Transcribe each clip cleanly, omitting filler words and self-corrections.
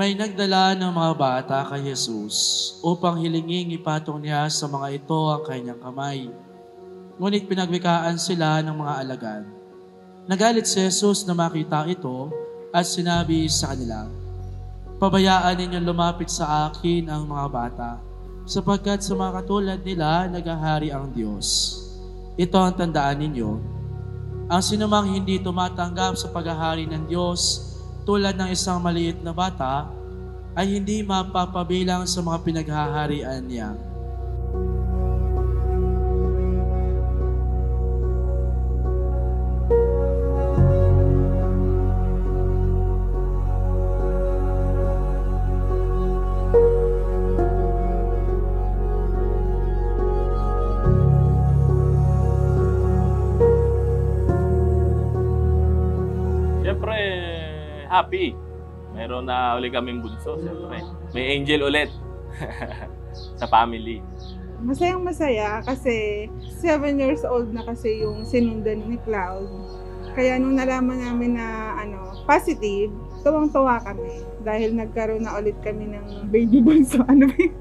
May nagdala ng mga bata kay Jesus upang hilinging ipatong niya sa mga ito ang kanyang kamay. Ngunit pinagwikaan sila ng mga alagad. Nagalit si Jesus na makita ito at sinabi sa kanila, "Pabayaan ninyong lumapit sa akin ang mga bata, sapagkat sa mga katulad nila naghahari ang Diyos. Ito ang tandaan ninyo, ang sinumang hindi tumatanggap sa paghahari ng Diyos tulad ng isang maliit na bata, ay hindi mapapabilang sa mga pinaghaharian niya." Siyempre, happy. Meron na uli kaming bunso, siyempre. May angel ulit sa family. Masayang masaya kasi 7 years old na kasi yung sinundan ni Cloud. Kaya nung nalaman namin na positive, tuwang-tuwa kami dahil nagkaroon na ulit kami ng baby bunso. Ano ba yun?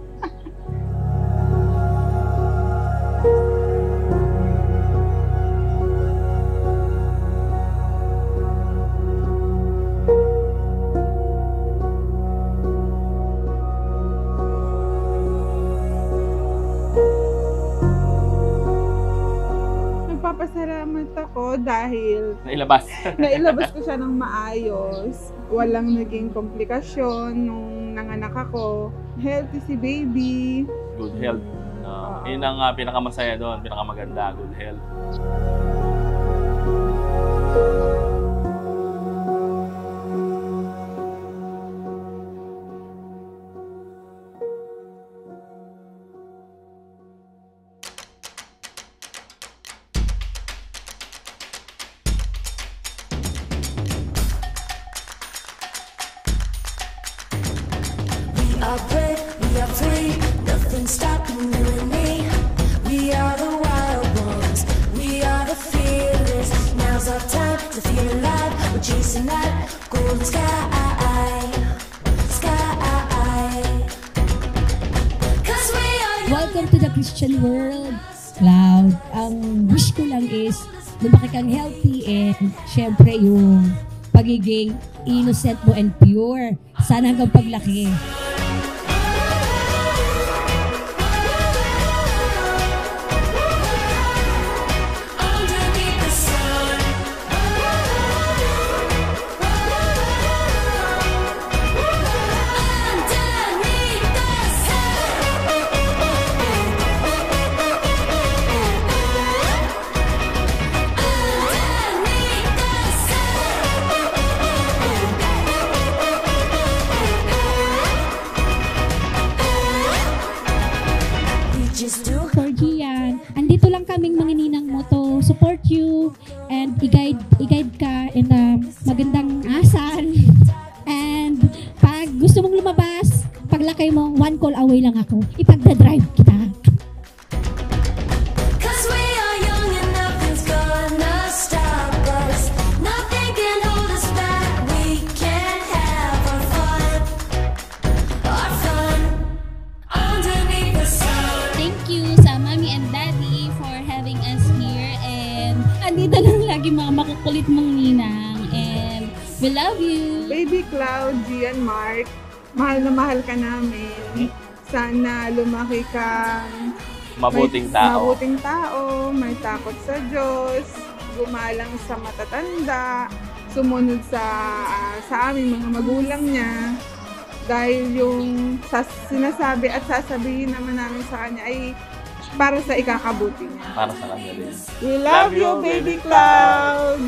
Nagpapasalamat ako dahil nailabas ko siya ng maayos. Walang naging komplikasyon nung nanganak ako. Healthy si baby. Good health. Yun ang pinakamasaya doon, pinakamaganda, good health. We are free, nothing stopping you and me. We are the wild ones, we are the fearless. Now's our time to feel alive. We're chasing that golden sky. Welcome to the Christian world, Cloud. Ang wish ko lang is lumaki kang healthy and syempre yung pagiging innocent mo and pure. Sana hanggang paglaki. For Gian, andito lang kaming mga ninang mo to support you and i-guide ka in a magandang asan. And pag gusto mong lumabas, paglakay mo, 1 call away lang ako. Ipagdadrive kita. Andito lang lagi mga makukulit mong ninang and we love you. Baby Cloud, Gian, Mark, mahal na mahal ka namin. Sana lumaki ka Mabuting tao, may takot sa Diyos, gumalang sa matatanda, sumunod sa aming mga magulang niya. Dahil yung sinasabi at sasabihin naman namin sa kanya ay para sa ikakabuti niya. Para sa kanya din. We love you, Baby Cloud!